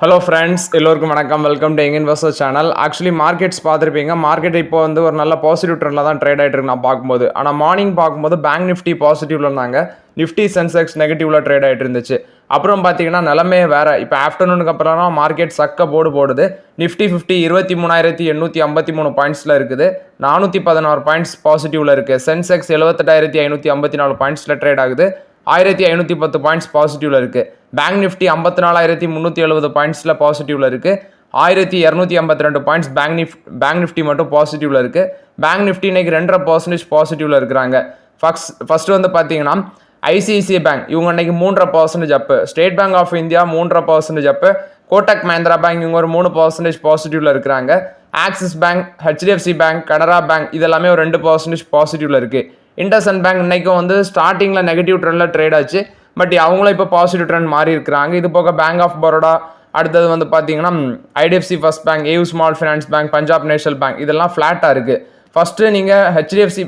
Hello friends, எல்லோருக்கும் வணக்கம். Welcome to young investor channel. Actually markets பார்த்துருப்பீங்க. மார்க்கெட் இப்போ வந்து ஒரு நல்ல பாசிட்டிவ் ட்ரெண்டில் தான் ட்ரேட் ஆகிட்டு இருக்கு நான் பார்க்கும்போது. ஆனால் மார்னிங் பார்க்கும்போது பேங்க் நிஃப்டி பாசிட்டிவ்ல இருந்தாங்க, நிஃப்டி சென்செக்ஸ் நெகட்டிவ்ல ட்ரேட் ஆகிட்டு இருந்துச்சு. அப்புறம் பார்த்தீங்கன்னா நிலமே வேற. இப்போ ஆஃப்டர்நூனுக்கு அப்புறம் மார்க்கெட் சக்க போர்டு போடுது. நிஃப்டி 50 23,853 பாயிண்ட்ஸில் இருக்குது, 416 பாயிண்ட்ஸ் பாசிட்டிவ்ல இருக்கு. சென்செக்ஸ் 78,554 பாயிண்ட்ஸில் ட்ரேட் ஆகுது, 1510 பாயிண்ட்ஸ் பாசிட்டிவ்ல இருக்கு. பேங்க் நிஃப்டி 54,370 பாயிண்ட்ஸில் பாசிட்டிவ்ல இருக்கு, 1252 பாயிண்ட்ஸ் பேங்க் நிஃப்டி மட்டும் பாசிட்டிவ்ல இருக்கு. பேங்க் நிஃப்டி இன்னைக்கு 2.5% பாசிட்டிவ்ல இருக்கிறாங்க. ஃபர்ஸ்ட் வந்து பார்த்தீங்கன்னா ஐசிஐசிஐ பேங்க் இவங்க இன்னைக்கு 3.5% up, State Bank of India 3.5% up, Kotak Mahindra bank இவங்க ஒரு 3% பாசிட்டிவ்ல இருக்கிறாங்க. Axis bank, HDFC bank, Canara bank இதெல்லாமே ஒரு 2% பாசிட்டிவ்ல இருக்கு. இண்டஸ்இண்ட் பேங்க் இன்னைக்கும் வந்து ஸ்டார்டிங்கில் நெகட்டிவ் ட்ரெண்டில் ட்ரேட் ஆச்சு, பட் அவங்களும் இப்போ பாசிட்டிவ் ட்ரெண்ட் மாறி இருக்கிறாங்க. இது போக பேங்க் ஆஃப் பரோடா, அடுத்தது வந்து பார்த்தீங்கன்னா IDFC first bank, AU small finance bank, Punjab national bank இதெல்லாம் ஃப்ளாட்டாக இருக்குது. ஃபர்ஸ்ட்டு நீங்கள் ஹெச்டிஎஃப்சி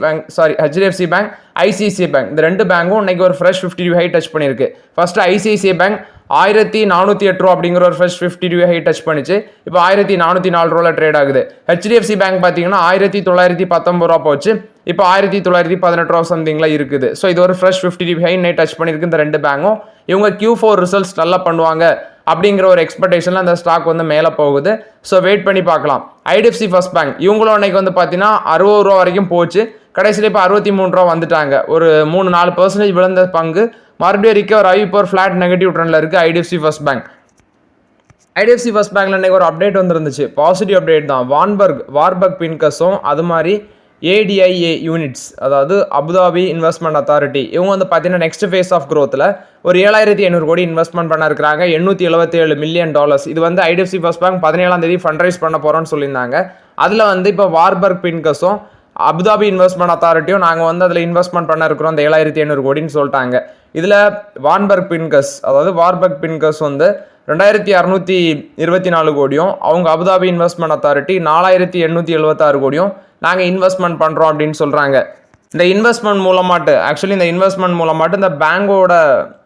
பேங்க், ஐசிஐசிஐ பேங்க் இந்த ரெண்டு பேங்க்கும் இன்னைக்கு ஒரு ஃப்ரெஷ் 50 ஹை டச் பண்ணியிருக்கு. ஃபர்ஸ்ட்டு ஐசிஐசிஐ பேங்க் 1408 ரூபா அப்படிங்கிற ஒரு ஃப்ரெஷ் 50 ஹை டச் பண்ணிச்சு, இப்போ 1404 ரூபாயில் ட்ரேட் ஆகுது. ஹெச்டிஎஃப்சி பேங்க் பார்த்தீங்கன்னா 1919 ரூபா போச்சு, இப்போ 1918 ரூபா சம்திங்ல இருக்குது. ஸோ இது ஒரு ஃப்ரெஷ் 50 ஹை நைட் டச் பண்ணியிருக்கு இந்த ரெண்டு பேங்கும். இவங்க Q4 ரிசல்ட்ஸ் நல்லா பண்ணுவாங்க அப்படிங்கிற ஒரு எக்ஸ்பெக்டேஷன்ல அந்த ஸ்டாக் வந்து மேலே போகுது. ஸோ வெயிட் பண்ணி பார்க்கலாம். ஐடிஎஃப்சி ஃபர்ஸ்ட் பேங்க் இவங்களும் அன்னைக்கு வந்து பார்த்தீங்கன்னா 60 ரூபா வரைக்கும் போச்சு, கடைசியில் இப்போ 63 ரூபா வந்துட்டாங்க. ஒரு 3-4% விழுந்த பங்கு மறுபடியும் ரிகவர் ஆகி இப்போ ஒரு ஃபிளாட் நெகட்டிவ் ட்ரெண்ட்ல இருக்கு IDFC first bank. IDFC first பேங்க்ல இன்னைக்கு ஒரு அப்டேட் வந்துருந்துச்சு, பாசிட்டிவ் அப்டேட் தான். வார்பர்க் பின்கஸும் அது மாதிரி ஏடிஐஏ யூனிட்ஸ், அதாவது அபுதாபி இன்வெஸ்ட்மெண்ட் அத்தாரிட்டி, இவங்க வந்து பார்த்தீங்கன்னா நெக்ஸ்ட் ஃபேஸ் ஆஃப் க்ரோத்தில் ஒரு 7500 கோடி இன்வெஸ்ட்மெண்ட் பண்ண இருக்கிறாங்க, $877 மில்லியன். இது வந்து ஐடிஎஃப்சி ஃபர்ஸ்ட் பேங்க் 17ஆம் தேதி ஃபண்ட் ரைஸ் பண்ண போகிறோம்னு சொல்லியிருந்தாங்க. அதில் வந்து இப்போ வார்பர்க் பின்கஸும் அபுதாபி இன்வெஸ்ட்மெண்ட் அத்தாரிட்டியும் நாங்கள் வந்து அதில் இன்வெஸ்ட்மெண்ட் பண்ண இருக்கிறோம் அந்த 7500 கோடின்னு சொல்லிட்டாங்க. இதில் வார்பர்க் பின்கஸ் வந்து 2624 கோடியும், அவங்க அபுதாபி இன்வெஸ்ட்மெண்ட் அத்தாரிட்டி 4876 கோடியும் நாங்கள் இன்வெஸ்ட்மெண்ட் பண்ணுறோம் அப்படின்னு சொல்கிறாங்க. இந்த இன்வெஸ்ட்மெண்ட் மூலமாட்டு இந்த பேங்கோட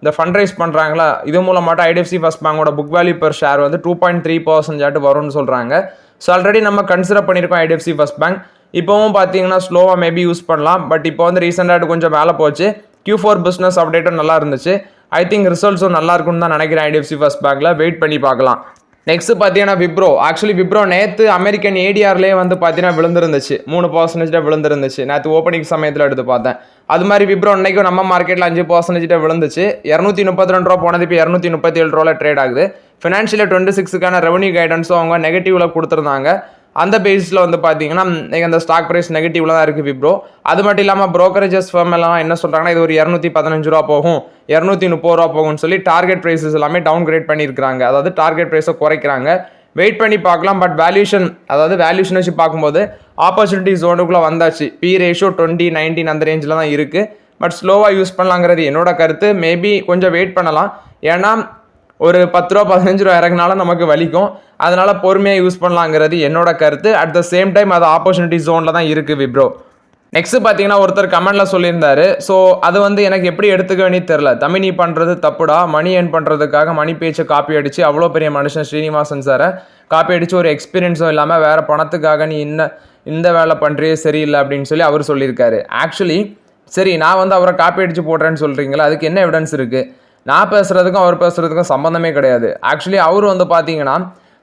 இந்த ஃபண்ட் ரைஸ் பண்ணுறாங்களா, இது மூலமாட்டு ஐடிஎஃப்சி ஃபர்ஸ்ட் பேங்கோட புக் வேல்யூ பெர் ஷேர் வந்து 2.3% வரும்னு சொல்கிறாங்க. ஸோ ஆல்ரெடி நம்ம கன்சிடர் பண்ணியிருக்கோம் ஐடிஎஃப்சி ஃபர்ஸ்ட் பேங்க். இப்போவும் பார்த்தீங்கன்னா ஸ்லோவாக மேபி யூஸ் பண்ணலாம், பட் இப்போ வந்து ரீசெண்டாக கொஞ்சம் மேலே போச்சு. Q4 பிஸ்னஸ் அப்டேட்டும் நல்லா இருந்துச்சு. ஐ திங்க் ரிசல்ட்ஸும் நல்லா இருக்கும்னு தான் நினைக்கிறேன் ஐடிஎஃப்சி ஃபர்ஸ்ட் பேங்க்ல. வெயிட் பண்ணி பார்க்கலாம். நெக்ஸ்ட் பார்த்தீங்கன்னா விப்ரோ நேற்று அமெரிக்கன் ஏடிஆர்லேயே வந்து பார்த்தீங்கன்னா விழுந்துருந்துச்சு, 3% விழுந்துருந்துச்சு. நேற்று ஓப்பனிங் சமயத்தில் எடுத்து பார்த்தேன். அது மாதிரி விப்ரோ இன்னைக்கும் நம்ம மார்க்கெட்டில் 5% விழுந்துச்சு, 232 ரூபா போனது இப்போ 237 ரூபாயில் ட்ரேட் ஆகுது. ஃபினான்ஷியல் 26க்கான ரெவன்யூ கைடன்ஸும் அவங்க நெகட்டிவ்ல கொடுத்துருந்தாங்க. அந்த பேஸில் வந்து பார்த்தீங்கன்னா அந்த ஸ்டாக் ப்ரைஸ் நெகட்டிவ்ல தான் இருக்குது விப்ரோ. அது மட்டும் இல்லாமல் ப்ரோக்கரேஜஸ் ஃபர்ம் எல்லாம் என்ன சொல்கிறாங்கன்னா இது ஒரு 215 ரூபா போகும், 230 ரூபா போகும்னு சொல்லி டார்கெட் ப்ரைஸஸ் எல்லாமே டவுன் கிரேட் பண்ணியிருக்காங்க, அதாவது டார்கெட் ப்ரைஸை குறைக்கிறாங்க. வெயிட் பண்ணி பார்க்கலாம். பட் வேல்யூஷன் வச்சு பார்க்கும்போது ஆப்பர்ச்சுனிட்டி ஜோனுக்குள்ளே வந்தாச்சு. பி ரேஷியோ 20-19 அந்த ரேஞ்சில் தான் இருக்குது. பட் ஸ்லோவாக யூஸ் பண்ணலாங்கிறது என்னோட கருத்து. மேபி கொஞ்சம் வெயிட் பண்ணலாம், ஏன்னா ஒரு 10 ரூபா 15 ரூபா இறங்கினாலும் நமக்கு வலிக்கும். அதனால பொறுமையாக யூஸ் பண்ணலாங்கிறது என்னோட கருத்து. அட் த சேம் டைம் அது ஆப்பர்ச்சுனிட்டி ஜோனில் தான் இருக்குது விப்ரோ. நெக்ஸ்ட் பார்த்தீங்கன்னா ஒருத்தர் கமெண்ட்ல சொல்லியிருந்தாரு, ஸோ அது வந்து எனக்கு எப்படி எடுத்துக்க வேண்டியது தெரில. தமிழ் பண்ணுறது தப்புடா, மணி ஏர்ன் பண்ணுறதுக்காக மணி பேச்சை காப்பி அடிச்சு அவ்வளோ பெரிய மனுஷன் ஸ்ரீனிவாசன் சாரை காப்பி அடிச்சு ஒரு எக்ஸ்பீரியன்ஸும் இல்லாமல் வேற பணத்துக்காக நீ இந்த வேலை பண்ணுறியே சரியில்லை அப்படின்னு சொல்லி அவர் சொல்லியிருக்காரு. ஆக்சுவலி சரி, நான் வந்து அவரை காப்பி அடிச்சு போடுறேன்னு சொல்கிறீங்களா, அதுக்கு என்ன எவிடன்ஸ் இருக்குது? நான் பேசுகிறதுக்கும் அவர் பேசுகிறதுக்கும் சம்மந்தமே கிடையாது. ஆக்சுவலி அவர் வந்து பார்த்தீங்கன்னா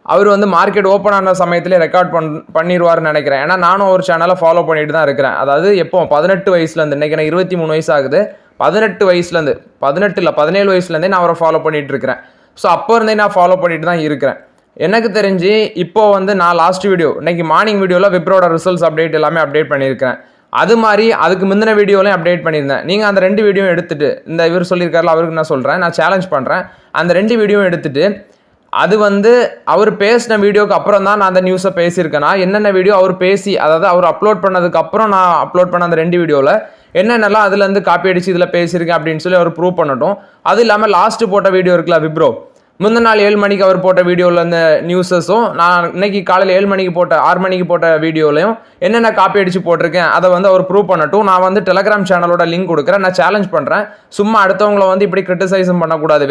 அவர் வந்து மார்க்கெட் ஓப்பன் ஆன சமயத்திலே ரெக்கார்ட் பண்ணிடுவார்னு நினைக்கிறேன். ஏன்னா நானும் ஒரு சேனலை ஃபாலோ பண்ணிட்டு தான் இருக்கிறேன். அதாவது எப்போ 18 வயசுலேருந்து, இன்றைக்கி எனக்கு 23 வயசு ஆகுது, 18 வயசுலேருந்து 17 வயசுலேருந்தே நான் அவரை ஃபாலோ பண்ணிட்டு இருக்கிறேன். ஸோ அப்போ இருந்தே நான் ஃபாலோ பண்ணிட்டு தான் இருக்கிறேன். எனக்கு தெரிஞ்சு இப்போ வந்து நான் லாஸ்ட் வீடியோ இன்னைக்கு மார்னிங் வீடியோவில் விப்ரோட ரிசல்ட்ஸ் அப்டேட் எல்லாமே அப்டேட் பண்ணியிருக்கிறேன். அது மாதிரி அதுக்கு முந்தின வீடியோலையும் அப்டேட் பண்ணியிருந்தேன். நீங்கள் அந்த 2 வீடியோ எடுத்துகிட்டு, இந்த இவர் சொல்லியிருக்காருல அவருக்கு நான் சொல்கிறேன், நான் சேலஞ்ச் பண்ணுறேன், அந்த 2 வீடியோவும் எடுத்துகிட்டு அது வந்து அவர் பேசின வீடியோக்கு அப்புறம் தான் நான் அந்த நியூஸை பேசியிருக்கேன்னா என்னென்ன வீடியோ அவர் பேசி, அதாவது அவர் அப்லோட் பண்ணதுக்கு அப்புறம் நான் அப்லோட் பண்ண அந்த 2 வீடியோவில் என்னென்னலாம் அதுலேருந்து காப்பி அடிச்சு இதில் பேசியிருக்கேன் அப்படின்னு சொல்லி அவர் ப்ரூவ் பண்ணட்டும். அது இல்லாமல் லாஸ்ட்டு போட்ட வீடியோ இருக்குல்ல விப்ரோ, முந்தின நாள் 7 மணிக்கு அவர் போட்ட வீடியோவில் அந்த நியூஸஸும் நான் இன்னைக்கு காலையில் 7 மணிக்கு போட்ட 6 மணிக்கு போட்ட வீடியோலையும் என்னென்ன காப்பி அடித்து போட்டிருக்கேன் அதை வந்து அவர் ப்ரூவ் பண்ணட்டும். நான் வந்து டெலகிராம் சேனலோட லிங்க் கொடுக்குறேன். நான் சேலஞ்ச் பண்ணுறேன். சும்மா அடுத்தவங்களை வந்து இப்படி கிரிட்டிசைஸும் பண்ணக்கூடாது.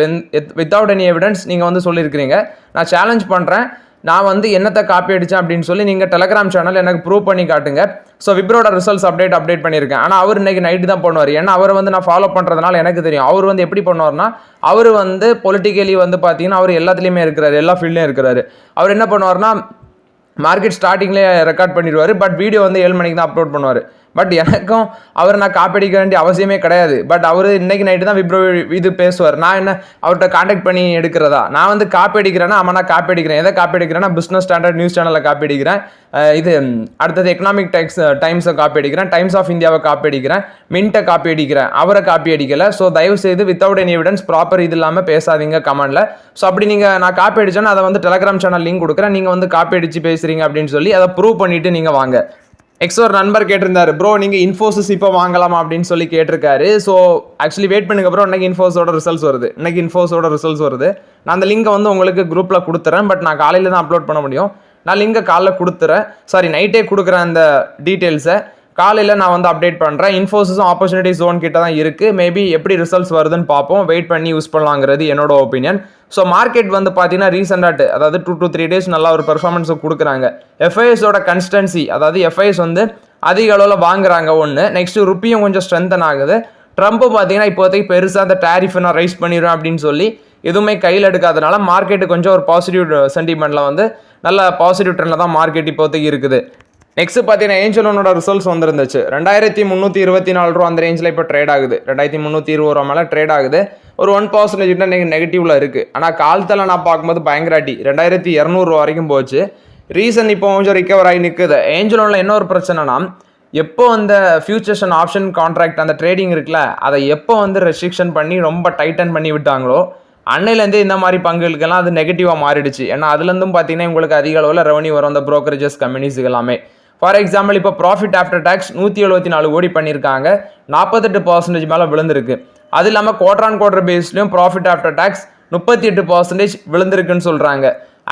வித்தவுட் எனி எவிடன்ஸ் நீங்கள் வந்து சொல்லியிருக்கிறீங்க. நான் சேலஞ்ச் பண்ணுறேன். நான் வந்து என்னத்தை காப்பி அடித்தேன் அப்படின்னு சொல்லி நீங்கள் டெலகிராம் சேனல் எனக்கு ப்ரூவ் பண்ணி காட்டுங்க. ஸோ விப்ரோட ரிசல்ட்ஸ் அப்டேட் பண்ணியிருக்கேன். ஆனால் அவர் இன்னைக்கு நைட்டு தான் பண்ணுவார். ஏன்னா அவர் வந்து நான் ஃபாலோ பண்ணுறதுனால எனக்கு தெரியும். அவர் வந்து எப்படி பண்ணுவார்னா, அவர் வந்து பொலிட்டிக்கலி வந்து பார்த்தீங்கன்னா அவர் எல்லாத்துலேயுமே இருக்கிறாரு, எல்லா ஃபீல்ட்லேயும் இருக்கிறாரு. அவர் என்ன பண்ணுவார்னா, மார்க்கெட் ஸ்டார்டிங்லேயே ரெக்கார்ட் பண்ணிடுவார். பட் வீடியோ வந்து 7 மணிக்கு தான் அப்லோட் பண்ணுவார். பட் எனக்கும் அவர் நான் காப்பி அடிக்க வேண்டிய அவசியமே கிடையாது. பட் அவர் இன்னைக்கு நைட்டு தான் விப்ரோ இது பேசுவார். நான் என்ன அவர்கிட்ட கான்டாக்ட் பண்ணி எடுக்கிறதா? நான் வந்து காப்பி அடிக்கிறேன்னா நான் காப்பி அடிக்கிறேன். எதை காப்பி அடிக்கிறேன்னா, பிஸ்னஸ் ஸ்டாண்டர்ட் நியூஸ் சேனலில் காப்பி அடிக்கிறேன். இது அடுத்தது எக்கனாமிக் டைம்ஸை காப்பி அடிக்கிறேன். டைம்ஸ் ஆஃப் இந்தியாவை காப்பி அடிக்கிறேன். மின்ட்டை காப்பி அடிக்கிறேன். அவரை காப்பி அடிக்கலை. ஸோ தயவு செய்து வித்தவுட் எனி எவிடன்ஸ் ப்ராப்பர் இது இல்லாமல் பேசாதீங்க கமெண்ட்ல. ஸோ அப்படி நீங்கள் நான் காப்பி அடிச்சேன்னா அதை வந்து டெலகிராம் சேனல் லிங்க் கொடுக்குறேன். நீங்கள் வந்து காப்பி அடிச்சு பேசுறீங்க அப்படின்னு சொல்லி அதை ப்ரூவ் பண்ணிட்டு நீங்கள் வாங்க. ஒரு நண்பர் கேட்டிருந்தாரு, ப்ரோ நீங்கள் இன்ஃபோசிஸ் இப்போ வாங்கலாமா அப்படின்னு சொல்லி கேட்டிருக்காரு. ஸோ ஆக்சுவலி வெயிட் பண்ணுங்க ப்ரோ. இன்னைக்கு இன்ஃபோஸோட ரிசல்ட்ஸ் வருது. நான் அந்த லிங்கை வந்து உங்களுக்கு குரூப்பில் கொடுத்துறேன். பட் நான் காலையில் தான் அப்லோட் பண்ண முடியும். நான் லிங்கை காலைல கொடுத்துறேன். நைட்டே கொடுக்குறேன் அந்த டீட்டெயில்ஸை. காலையில் நான் வந்து அப்டேட் பண்ணுறேன். இன்ஃபோசிஸும் ஆப்பர்ச்சுனிட்டி ஜோன் கிட்ட தான் இருக்குது. மேபி எப்படி ரிசல்ட்ஸ் வருதுன்னு பார்ப்போம். வெயிட் பண்ணி யூஸ் பண்ணலாங்கிறது என்னோட ஒப்பீனியன். ஸோ மார்க்கெட் வந்து பார்த்தீங்கன்னா ரீசெண்டாக அதாவது 2 to 3 days நல்லா ஒரு பெர்ஃபார்மன்ஸை கொடுக்குறாங்க. எஃப்ஐஎஸோட கன்ஸ்டன்சி, அதாவது எஃப்ஐஎஸ் வந்து அதிக அளவில் வாங்குறாங்க ஒன்று. நெக்ஸ்ட்டு ருப்பியும் கொஞ்சம் ஸ்ட்ரென்தன் ஆகுது. ட்ரம்ப் பார்த்தீங்கன்னா இப்போதைக்கு பெருசாக அந்த டேரிஃபை நான் ரைஸ் பண்ணிடுவேன் அப்படின்னு சொல்லி எதுவுமே கையில் எடுக்காதனால மார்க்கெட்டு கொஞ்சம் ஒரு பாசிட்டிவ் சென்டிமெண்ட்டில் வந்து நல்ல பாசிட்டிவ் ட்ரெண்டில் தான் மார்க்கெட் இப்போதைக்கு இருக்குது. நெக்ஸ்ட் பார்த்தீங்கன்னா ஏஞ்சல் ஒன்னோட ரிசல்ட்ஸ் வந்துருந்துச்சு. 2324 ரூபா அந்த ரேஞ்சில் இப்போ ட்ரேட் ஆகுது. 2320 ரூபா மேலே ட்ரேட் ஆகுது. ஒரு 1% நெகட்டிவ்ல இருக்குது. ஆனால் காலத்தில் நான் பார்க்கும்போது பயங்கராட்டி 2200 ரூபா வரைக்கும் போச்சு. ரீசன் இப்போ கொஞ்சம் ரிகவர் ஆகி நிற்குது. ஏஞ்சல் ஒன்ல என்ன ஒரு பிரச்சனைனா, எப்போ அந்த ஃபியூச்சர்ஸ் அண்ட் ஆப்ஷன் கான்ட்ராக்ட் அந்த ட்ரேடிங் இருக்குல்ல, அதை எப்போ வந்து ரெஸ்ட்ரிக்ஷன் பண்ணி ரொம்ப டைட்டன் பண்ணி விட்டாங்களோ அன்னையிலேருந்து இந்த மாதிரி பங்குகளுக்கெல்லாம் அது நெகட்டிவாக மாறிடுச்சு. ஏன்னா அதுலேருந்தும் பார்த்தீங்கன்னா உங்களுக்கு அதிக அளவில் ரெவன்யூ வரும் அந்த ப்ரோக்கரேஜஸ் கம்பெனிஸுக்கு எல்லாமே. ஃபார் எக்ஸாம்பிள் இப்போ ப்ராஃபிட் ஆஃப்டர் டேக்ஸ் 174 கோடி பண்ணியிருக்காங்க. 48% மேலே விழுந்திருக்கு. அது இல்லாமல் குவார்டர் பேஸ்லையும் ப்ராஃபிட் ஆஃப்டர் டேக்ஸ் 38% விழுந்திருக்குன்னு சொல்கிறாங்க.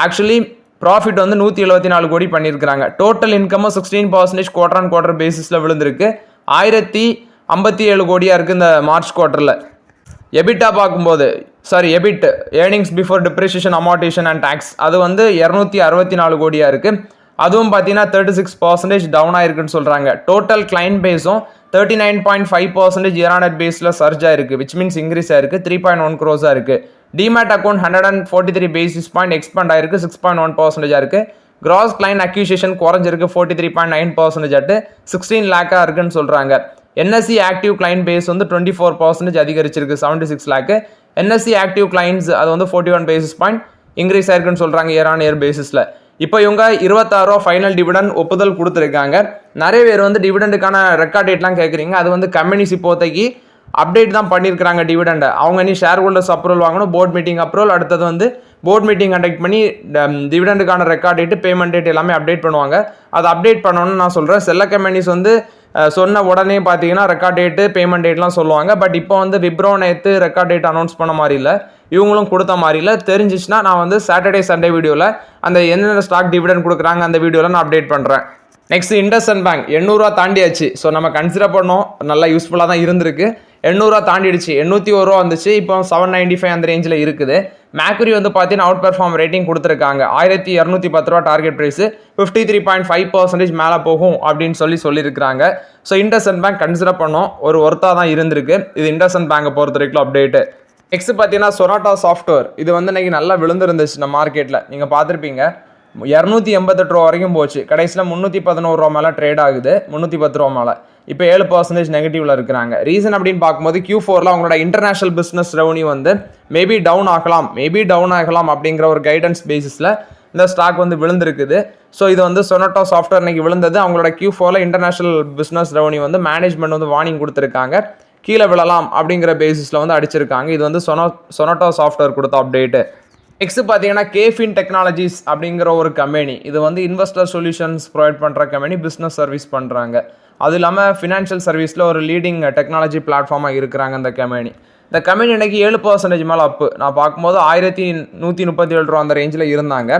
ஆக்சுவலி ப்ராஃபிட் வந்து 174 கோடி பண்ணியிருக்காங்க. டோட்டல் இன்கமும் 16% குவார்டர் பேசிஸில் விழுந்திருக்கு. 1057 கோடியாக இருக்குது இந்த மார்ச் குவார்ட்டரில். எபிட்டா பார்க்கும்போது EBIT earnings before depreciation amortisation and tax அது வந்து 264 கோடியாக இருக்குது. அதுவும் பார்த்தீங்கன்னா 36% டவுன் ஆயிருக்குன்னு சொல்கிறாங்க. டோட்டல் கிளைண்ட் பேஸும் 39.5% இயர் பேஸில் சர்ஜ் ஆயிருக்கு. விச் மீன்ஸ் இன்க்ரீஸ் ஆயிருக்கு. 3.1 crores இருக்குது. Demat account 143 basis point expand ஆயிருக்கு. 6.1% இருக்குது. கிராஸ் கிளைண்ட் அக்யூசியேஷன் குறைஞ்சிருக்கு. 43.9% அட்டு 16 lakh இருக்குன்னு சொல்கிறாங்க. என்எஸ்சி ஆக்டிவ் கிளைண்ட் பேஸ் வந்து 24% அதிகரிச்சிருக்கு. 76 lakh. என்எஸ்சி ஆக்டிவ் கிளைண்ட்ஸ் அது வந்து 41 basis point இன்க்ரீஸ் ஆயிருக்குன்னு சொல்கிறாங்க இயர் பேசிஸில். இப்போ இவங்க 26 ரூபா ஃபைனல் டிவிடெண்ட் ஒப்புதல் கொடுத்துருக்காங்க. நிறைய பேர் வந்து டிவிடெண்டுக்கான ரெக்கார்ட் டேட்லாம் கேட்குறீங்க. அது வந்து கம்பெனிஸ் இப்போதைக்கு அப்டேட் தான் பண்ணியிருக்கிறாங்க டிவிடெண்டை. அவங்க நீ ஷேர் ஹோல்டர்ஸ் அப்ரூவல் வாங்கணும், போர்ட் மீட்டிங் அப்ரூவல், அடுத்தது வந்து போர்ட் மீட்டிங் கண்டக்ட் பண்ணி டிவிடெண்டுக்கான ரெக்கார்ட் டேட்டு பேமெண்ட் டேட் எல்லாமே அப்டேட் பண்ணுவாங்க. அதை அப்டேட் பண்ணணும்னு நான் சொல்கிறேன். சில கம்பெனிஸ் வந்து சொன்ன உடனே பார்த்தீங்கன்னா ரெக்கார்ட் டேட்டு பேமெண்ட் டேட்லாம் சொல்லுவாங்க. பட் இப்போ வந்து விப்ரோ நேற்று ரெக்கார்ட் டேட் அனௌன்ஸ் பண்ண மாதிரி இல்லை, இவங்களும் கொடுத்த மாதிரி இல்லை. தெரிஞ்சிச்சுன்னா நான் வந்து சாட்டர்டே சண்டே வீடியோவில் அந்த என்னென்ன ஸ்டாக் டிவிடெண்ட் கொடுக்குறாங்க அந்த வீடியோவில் நான் அப்டேட் பண்ணுறேன். நெக்ஸ்ட் இண்டஸ்இண்ட் பேங்க் 800 ரூபா தாண்டியாச்சு. ஸோ நம்ம கன்சிடர் பண்ணோம், நல்லா யூஸ்ஃபுல்லாக தான் இருந்திருக்கு. 800 ரூபா தாண்டிடுச்சு. 801 ரூபா வந்துச்சு. இப்போ 795 அந்த ரேஞ்சில் இருக்குது. மேக்ரி வந்து பார்த்தீங்கன்னா அவுட் பெர்ஃபார்ம் ரேட்டிங் கொடுத்துருக்காங்க. 1210 ரூபா டார்கெட் ப்ரைஸ் 53.5% மேலே போகும் அப்படின்னு சொல்லியிருக்கிறாங்க. ஸோ இண்டஸ்இண்ட் பேங்க் கன்சிடர் பண்ணோம், ஒரு ஒர்த்தாக தான் இருந்திருக்கு. இது இண்டஸ்இண்ட் பேங்கை பொறுத்த வரைக்கும் அப்டேட்டு. நெக்ஸ்ட் பார்த்தீங்கன்னா சொனாட்டா சாஃப்ட்வேர் இது வந்து இன்னைக்கு நல்லா விழுந்துருந்துச்சு நம்ம மார்க்கெட்டில். நீங்கள் பார்த்துருப்பீங்க 288 ரூபா வரைக்கும் போச்சு. கடைசியில் 311 ரூபா மேலே ட்ரேட் ஆகுது. 310 ரூபா மேலே இப்போ 7% நெகட்டிவ்ல இருக்கிறாங்க. ரீசன் அப்படின்னு பார்க்கும்போது Q4ல அவங்களோட இன்டர்நேஷனல் பிஸ்னஸ் ரெவன்யூ வந்து மேபி டவுன் ஆகலாம் அப்படிங்கிற ஒரு கைடன்ஸ் பேசிஸில் இந்த ஸ்டாக் வந்து விழுந்திருக்குது. ஸோ இது வந்து சொனாட்டா சாஃப்ட்வேர் இன்னைக்கு விழுந்தது. அவங்களோட Q4ல இன்டர்நேஷனல் பிஸ்னஸ் ரெவன்யூ வந்து மேனேஜ்மெண்ட் வந்து வார்னிங் கொடுத்துருக்காங்க, கீழே விழலாம் அப்படிங்கிற பேசிஸில் வந்து அடிச்சிருக்காங்க. இது வந்து சொனாட்டா சாஃப்ட்வேர் கொடுத்த அப்டேட்டு. நெக்ஸ்ட் பார்த்தீங்கன்னா கேஃபின் டெக்னாலஜிஸ் அப்படிங்கிற ஒரு கம்பெனி. இது வந்து இன்வெஸ்டர் சொல்யூஷன்ஸ் ப்ரொவைட் பண்ணுற கம்பெனி, பிஸ்னஸ் சர்வீஸ் பண்ணுறாங்க. அது இல்லாமல் ஃபினான்ஷியல் சர்வீஸில் ஒரு லீடிங் டெக்னாலஜி பிளாட்ஃபார்மாக இருக்கிறாங்க இந்த கம்பெனி. இந்த கம்பெனி இன்னைக்கு 7% மேலே அப்பு. நான் பார்க்கும்போது 1137 ரூபா அந்த ரேஞ்சில் இருந்தாங்க.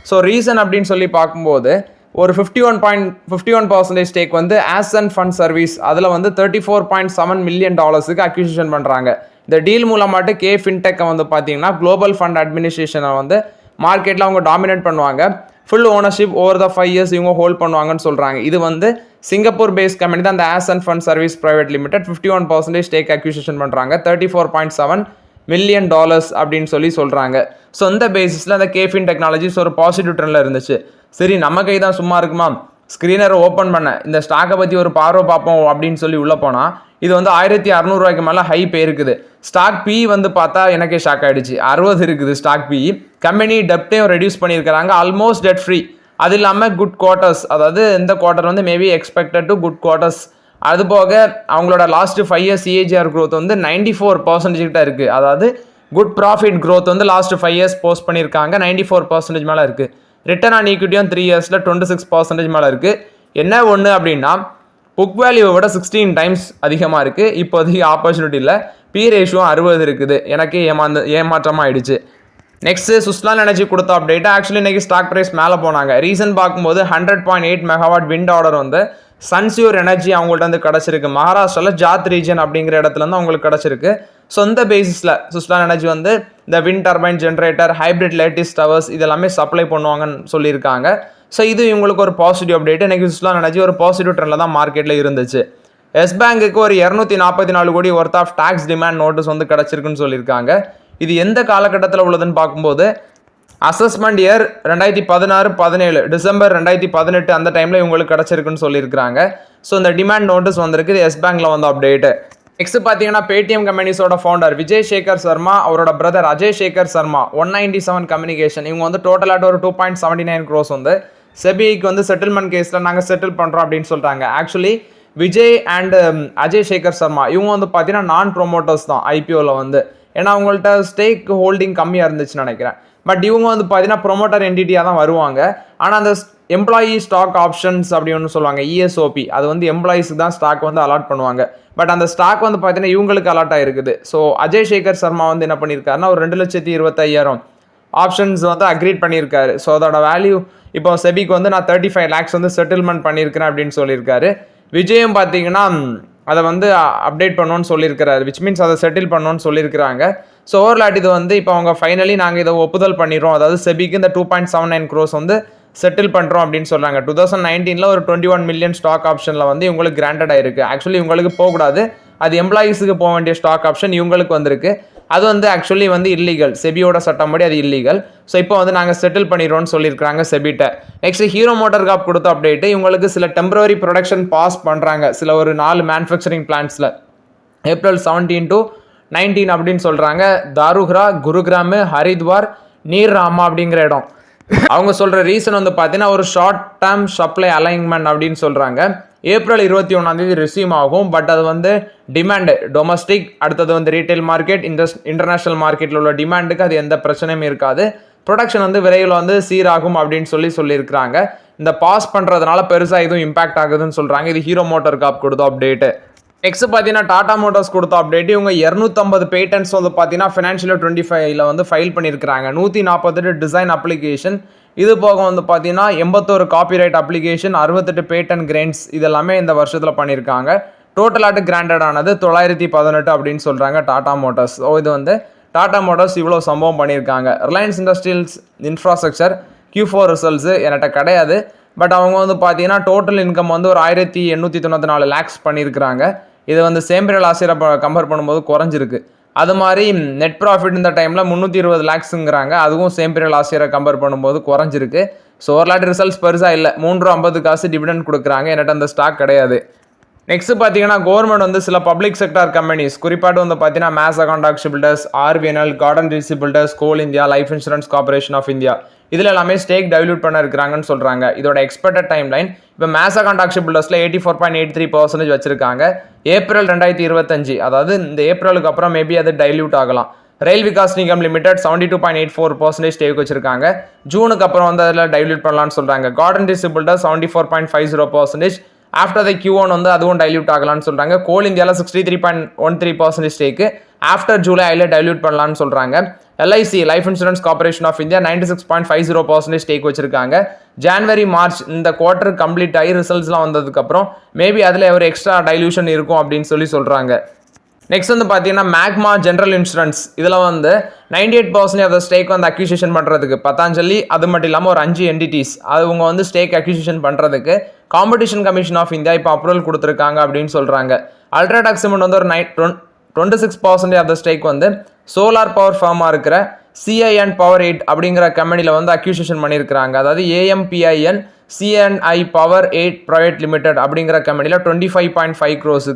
ஸோ ரீசன் அப்படின்னு சொல்லி பார்க்கும்போது ஒரு 51% ஸ்டேக் வந்து ஆசன் ஃபண்ட் சர்வீஸ் அதில் வந்து $34.7 மில்லியன் அக்விசிஷன் பண்ணுறாங்க. இந்த டீல் மூலமாட்டு கே ஃபின்டெக்கை வந்து பார்த்தீங்கன்னா குளோபல் ஃபண்ட் அட்மினிஸ்ட்ரேஷனை வந்து மார்க்கெட்டில் அவங்க டாமினேட் பண்ணுவாங்க. Full ownership over the 5 years இவங்க ஹோல்ட் பண்ணுவாங்கன்னு சொல்கிறாங்க. இது வந்து சிங்கப்பூர் பேஸ் கம்பெனி தான் அந்த ஆசன் fund service private limited 51% stake acquisition பண்ணுறாங்க. $34.7 மில்லியன் அப்படின்னு சொல்லி சொல்கிறாங்க. ஸோ இந்த பேசிஸில் அந்த கேஃபின் டெக்னாலஜிஸ் ஒரு பாசிட்டிவ் ட்ரெண்டில் இருந்துச்சு. சரி நம்ம கை தான் சும்மா இருக்குமா, ஸ்க்ரீனரை ஓப்பன் பண்ண இந்த ஸ்டாக்கை பற்றி ஒரு பார்வை பார்ப்போம் அப்படின்னு சொல்லி உள்ளே போனால் இது வந்து 1600 ரூபாய்க்கு மேலே ஹை போயிருக்குது. ஸ்டாக் பி வந்து பார்த்தா எனக்கே ஷாக் ஆகிடுச்சு, 60 இருக்குது ஸ்டாக் பி. கம்பெனி டெப்டையும் ரெடியூஸ் பண்ணியிருக்கிறாங்க, ஆல்மோஸ்ட் டெட் ஃப்ரீ. அது இல்லாமல் குட் குவார்ட்டர்ஸ், அதாவது இந்த குவார்ட்டர் வந்து maybe expected to good quarters. அது போக அவங்களோட லாஸ்ட் 5 இயர்ஸ் சிஏஜிஆர் க்ரோத் வந்து 94% கிட்ட இருக்குது. அதாவது குட் ப்ராஃபிட் க்ரோத் வந்து லாஸ்ட் 5 இயர்ஸ் போஸ்ட் பண்ணியிருக்காங்க, 94% மேலே இருக்குது. ரிட்டர்ன் ஆன் ஈக்விட்டியும் 3 இயர்ஸில் 26% மேலே இருக்குது. என்ன ஒன்று அப்படின்னா புக் வேல்யூவை விட 16 டைம்ஸ் அதிகமாக இருக்குது. இப்போதைக்கு ஆப்பர்ச்சுனிட்டியில் பி ரேஷியோ 60 இருக்குது. எனக்கு ஏமாற்றமாக ஆயிடுச்சு. நெக்ஸ்ட்டு சுஸ்லான் எனர்ஜி கொடுத்த அப்டேட். ஆக்சுவலி இன்றைக்கி ஸ்டாக் ப்ரைஸ் மேலே போனாங்க. ரீசன் பார்க்கும்போது 100.8 மெகாவாட் விண்ட் ஆர்டர் வந்து சன்சியூர் எனர்ஜி அவங்கள்ட்ட வந்து கிடச்சிருக்கு. மகாராஷ்டிராவில் ஜாத் ரீஜன் அப்படிங்கிற இடத்துலேருந்து அவங்களுக்கு கிடச்சிருக்கு. ஸோ இந்த பேசிஸில் சுஸ்லான் எனர்ஜி வந்து இந்த wind turbine generator, hybrid lattice towers இதெல்லாமே சப்ளை பண்ணுவாங்கன்னு சொல்லியிருக்காங்க. ஸோ இது இவங்களுக்கு ஒரு பாசிட்டிவ் அப்டேட். இன்றைக்கி சுஸ்லான் எனர்ஜி ஒரு பாசிட்டிவ் ட்ரெண்டில் தான் மார்க்கெட்டில் இருந்துச்சு. எஸ் பேங்குக்கு ஒரு 244 crore worth of tax demand notice வந்து கிடச்சிருக்குன்னு சொல்லியிருக்காங்க. இது எந்த காலகட்டத்தில் உள்ளதுன்னு பார்க்கும்போது அசஸ்மெண்ட் இயர் 2016-17 டிசம்பர் 2018 அந்த டைமில் இவங்களுக்கு கிடச்சிருக்குன்னு சொல்லியிருக்காங்க. ஸோ இந்த டிமாண்ட் நோட்டீஸ் வந்திருக்கு எஸ் பேங்கில் வந்து அப்டேட்டு. நெக்ஸ்ட் பார்த்தீங்கன்னா பேடிஎம் கம்பெனிஸோட ஃபவுண்டர் விஜய் சேகர் சர்மா, அவரோட பிரதர் அஜய் சேகர் சர்மா 197 கம்யூனிகேஷன் இவங்க வந்து டோட்டலாக ஒரு 2.79 crores வந்து செபிக்கு வந்து செட்டில்மெண்ட் கேஸில் நாங்கள் செட்டில் பண்ணுறோம் அப்படின்னு சொல்கிறாங்க. ஆக்சுவலி விஜய் அண்ட் அஜய் சேகர் சர்மா இவங்க வந்து பார்த்தீங்கன்னா நான் ப்ரொமோட்டர்ஸ் தான் ஐபிஓவில் வந்து. ஏன்னா அவங்கள்ட்ட ஸ்டேக் ஹோல்டிங் கம்மியாக இருந்துச்சுன்னு நினைக்கிறேன். பட் இவங்க வந்து பார்த்தீங்கன்னா ப்ரொமோட்டர் என்டிட்டியாக தான் வருவாங்க. ஆனால் அந்த எம்ப்ளாயி ஸ்டாக் ஆப்ஷன்ஸ் அப்படி ஒன்று சொல்லுவாங்க, இஎஸ்ஓபி, அது வந்து எம்ப்ளாயிஸுக்கு தான் ஸ்டாக் வந்து அலாட் பண்ணுவாங்க. பட் அந்த ஸ்டாக் வந்து பார்த்தீங்கன்னா இவங்களுக்கு அலாட் ஆகிருக்குது. ஸோ அஜய் சேகர் சர்மா வந்து என்ன பண்ணியிருக்காருன்னா ஒரு 2,25,000 ஆப்ஷன்ஸ் வந்து அக்ரீட் பண்ணியிருக்காரு. ஸோ அதோட வேல்யூ இப்போ செபிக்கு வந்து நான் 35 lakhs வந்து செட்டில்மெண்ட் பண்ணியிருக்கிறேன் அப்படின்னு சொல்லியிருக்காரு. விஜயும் பார்த்தீங்கன்னா அதை வந்து அப்டேட் பண்ணணும்னு சொல்லியிருக்கிறாரு, விச் மீன்ஸ் அதை செட்டில் பண்ணணும்னு சொல்லியிருக்கிறாங்க. ஸோ ஓவர்லாட் இது வந்து இப்போ அவங்க ஃபைனலி நாங்கள் இதை ஒப்புதல் பண்ணிடுறோம், அதாவது செபிக்கு இந்த 2.79 crores வந்து செட்டில் பண்ணுறோம் அப்படின்னு சொல்கிறாங்க. 2019 ஒரு 21 மில்லியன் ஸ்டாக் ஆப்ஷனில் வந்து இவங்களுக்கு கிராண்டட் ஆயிருக்கு. ஆக்சுவலி இவங்களுக்கு போகக்கூடாது, அது எம்ப்ளாயீஸுக்கு போக வேண்டிய ஸ்டாக் ஆப்ஷன் இவங்களுக்கு வந்திருக்கு. அது வந்து ஆக்சுவலி வந்து இல்லீகல், செபியோட சட்டப்படி அது இல்லீகல். ஸோ இப்போ வந்து நாங்கள் செட்டில் பண்ணிடுறோம்னு சொல்லியிருக்காங்க செபிட்ட. நெக்ஸ்ட் ஹீரோ மோட்டார் கார்ப் கொடுத்த அப்டேட்டு. இவங்களுக்கு சில டெம்பரரி ப்ரொடக்ஷன் பாஸ் பண்ணுறாங்க சில ஒரு 4 மேனுஃபேக்சரிங் பிளான்ட்ஸில் April 17 to 19 அப்படின்னு சொல்கிறாங்க. தாருஹ்ரா, குருகிராம், ஹரித்வார், நீர் ராமா அப்படிங்கிற இடம். அவங்க சொல்கிற ரீசன் வந்து பார்த்தீங்கன்னா ஒரு ஷார்ட் டேர்ம் சப்ளை அலைன்மெண்ட் அப்படின்னு சொல்கிறாங்க. April 21 ரிசீவ் ஆகும். பட் அது வந்து டிமாண்டு டொமஸ்டிக், அடுத்தது வந்து ரீட்டைல் மார்க்கெட், இன்டர்நேஷ்னல் மார்க்கெட்டில் உள்ள டிமாண்டுக்கு அது எந்த பிரச்சனையும் இருக்காது. ப்ரொடக்ஷன் வந்து விரைவில் வந்து சீராகும் அப்படின்னு சொல்லியிருக்கிறாங்க. இந்த பாஸ் பண்ணுறதுனால பெருசாக எதுவும் இம்பாக்ட் ஆகுதுன்னு சொல்கிறாங்க. இது ஹீரோ மோட்டார் கார்ப் கொடுத்த அப்டேட்டு. நெக்ஸ்ட் பார்த்தீங்கன்னா டாடா மோட்டார்ஸ் கொடுத்த அப்டேட். இவங்க 250 பேட்டன்ஸ் வந்து பார்த்தீங்கன்னா ஃபினான்ஷியல் 25 வந்து ஃபைல் பண்ணியிருக்கிறாங்க. 148 டிசைன் அப்ளிகேஷன், இது போக வந்து பார்த்தீங்கன்னா 81 காப்பிரைட் அப்ளிகேஷன், 68 பேட்டன் கிராண்ட்ஸ் இதெல்லாமே இந்த வருஷத்தில் பண்ணியிருக்காங்க. டோட்டலாட்டு கிராண்டட் ஆனது 918 அப்படின்னு சொல்கிறாங்க டாடா மோட்டார்ஸ். ஸோ இது வந்து டாடா மோட்டார்ஸ் இவ்வளோ சம்பவம் பண்ணியிருக்காங்க. Reliance industrials infrastructure Q4 results என்கிட்ட கிடையாது. பட் அவங்க வந்து பார்த்தீங்கன்னா டோட்டல் இன்கம் வந்து ஒரு 1894 lakhs பண்ணியிருக்கிறாங்க. இது வந்து சேம் பீரியட் லாஸ்ட் இயரை கம்பேர் பண்ணும்போது குறைஞ்சிருக்கு. அது மாதிரி நெட் ப்ராஃபிட் இந்த டைமில் 320 lakhsங்கிறாங்க. அதுவும் சேம் பீரியட் லாஸ்ட் இயரை கம்பேர் பண்ணும்போது குறைஞ்சிருக்கு. ஸோ ஓவர்லாட் ரிசல்ட்ஸ் பெருசாக இல்லை. 3.50 காசு டிவிடெண்ட் கொடுக்குறாங்க. என்கிட்ட அந்த ஸ்டாக் கிடையாது. நெக்ஸ்ட் பார்த்தீங்கன்னா கவர்மெண்ட் வந்து சில பப்ளிக் செக்டார் கம்பெனிஸ், குறிப்பாட்டு வந்து பார்த்தீங்கன்னா Mazagon shipbuilders, RVNL, Garden Reach builders, Coal India, life insurance corporation of India இதில் எல்லாமே ஸ்டேக் டைல்யூட் பண்ண இருக்கிறாங்கன்னு சொல்கிறாங்க. இதோட எக்ஸ்பெக்டட் டைம் லைன் இப்போ மேசகான் ஷிப்பில்டர்ஸில் 84.83% வச்சிருக்காங்க. April 2025, அதாவது இந்த ஏப்ரலுக்கு அப்புறம் மேபி அது டைல்யூட் ஆகலாம். Rail Vikas Nigam limited 72.84% stake வச்சிருக்காங்க. ஜூனுக்கு அப்புறம் வந்து அதில் டைல்யூட் பண்ணலாம்னு சொல்கிறாங்க. Garden Reach builders 74.50%. After the Q1 வந்து அதுவும் டைல்யூட் ஆகலாம்னு சொல்கிறாங்க. கோல் இந்தியாவில் 63.13% ஸ்டேக்கு. ஆஃப்டர் ஜூலைல டைல்யூட் பண்ணலான்னு சொல்கிறாங்க. LIC life insurance corporation of India 96.50% stake வச்சிருக்காங்க. ஜான்வரி மார்ச் இந்த குவார்டர் கம்ப்ளீட் ஆகி ரிசல்ட்ஸ்லாம் வந்ததுக்கப்புறம் மேபி அதில் ஒரு எக்ஸ்ட்ரா டைல்யூஷன் இருக்கும் அப்படின்னு சொல்கிறாங்க. நெக்ஸ்ட் வந்து பார்த்தீங்கன்னா மேக்மா ஜென்ரல் இன்சூரன்ஸ் இதில் வந்து 98% ஆஃப் த ஸ்டேக் வந்து அக்யூசியேஷன் பண்ணுறதுக்கு பத்தாஞ்சலி அது மட்டும் இல்லாமல் ஒரு 5 என்டிட்டிஸ் அவங்க வந்து ஸ்டேக் அக்யூசியேஷன் பண்ணுறதுக்கு காம்படிஷன் கமிஷன் ஆஃப் இந்தியா இப்போ அப்ரூவல் கொடுத்துருக்காங்க அப்படின்னு சொல்கிறாங்க. அல்ட்ராடெக் சிமெண்ட் வந்து ஒரு 26% ஆஃப் த ஸ்டேக் வந்து சோலார் பவர் ஃபார்மாக இருக்கிற CIN பவர் 8 அப்படிங்கிற கம்பெனியில் வந்து அக்யூசியேஷன் பண்ணியிருக்கிறாங்க. அதாவது AMPIN CNI power 8 private limited அப்படிங்கிற கம்பெனியில் 25.5 crores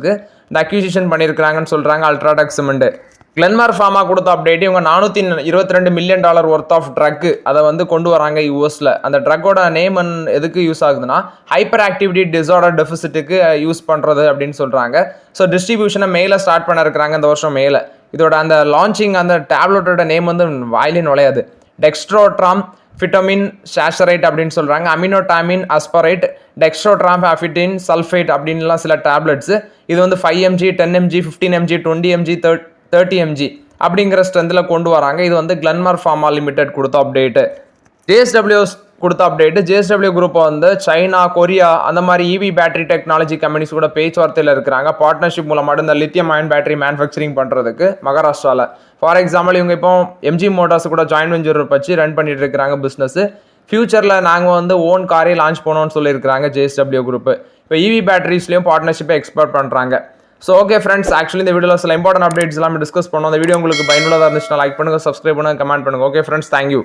இந்த அக்யூசியேஷன் பண்ணியிருக்கிறாங்கன்னு சொல்கிறாங்க அல்ட்ராடெக் சிமெண்ட். கிளென்மார் ஃபார்மா கொடுத்த அப்டேட் இவங்க $422 million ஒர்த் ஆஃப் ட்ரக் அதை வந்து கொண்டு வராங்க யூஎஸில். அந்த ட்ரக்கோட நேம் எதுக்கு யூஸ் ஆகுதுன்னா ஹைப்பர் ஆக்டிவிட்டி டிஸார்டர் டெஃபிசிட்டுக்கு யூஸ் பண்ணுறது அப்படின்னு சொல்கிறாங்க. ஸோ டிஸ்ட்ரிபியூஷனை மேலே ஸ்டார்ட் பண்ண இருக்கிறாங்க இந்த வருஷம் மேலே. இதோட அந்த லான்ச்சிங் அந்த டேப்லெட்டோட நேம் வந்து வாயிலே நுழையாது. டெக்ஸ்ட்ரோட்ராம் ஃபிட்டமின் சாச்சரைட் அப்படின்னு சொல்கிறாங்க. அமினோடாமின் அஸ்பரைட் டெக்ஸ்ட்ரோட்ராம் ஆஃபிட்டின் சல்ஃபேட் அப்படின்லாம் சில டேப்லெட்ஸ். இது வந்து 5 mg 10 mg 15 mg 20 mg 30 mg அப்படிங்கிற ஸ்ட்ரென்த்தில் கொண்டு வராங்க. இது வந்து கிளென்மார் ஃபார்மா லிமிடெட் கொடுத்த அப்டேட்டு. JSW கொடுத்த அப்டேட்டு. JSW குரூப்பை வந்து சைனா கொரியா அந்த மாதிரி EV பேட்டரி டெக்னாலஜி கம்பெனிஸ் கூட பேச்சுவார்த்தையில் இருக்கிறாங்க. பார்ட்னர்ஷிப் மூலமாக இந்த லித்தியம் அயன் பேட்டரி மேனுஃபேக்சரிங் பண்ணுறதுக்கு மகாராஷ்டிராவில். ஃபார் எக்ஸாம்பிள் இவங்க இப்போ MG மோட்டார்ஸ் கூட ஜாயின் வெஞ்சர் வச்சு ரன் பண்ணிட்டு இருக்கிறாங்க பிஸ்னஸ். ஃபியூச்சரில் நாங்கள் வந்து ஓன் காரே லான்ச் பண்ணோன்னு சொல்லியிருக்கிறாங்க JSW குரூப். இப்போ EV பேட்டரிஸ்லையும் பார்ட்னர்ஷிப்பை எக்ஸ்போர்ட் பண்ணுறாங்க. ஸோ ஓகே ஃப்ரெண்ட்ஸ், ஆக்சுவலி இந்த வீடியோவில் சில இம்பார்ட்டன்ட் அப்டேட்ஸ் எல்லாமே டிஸ்கஸ் பண்ணோம். இந்த வீடியோ உங்களுக்கு பயனுள்ளதாக இருந்துச்சுன்னா லைக் பண்ணுங்கள், சப்ஸ்கிரைப் பண்ணுங்கள், கமெண்ட் பண்ணுங்கள். Okay friends, thank you.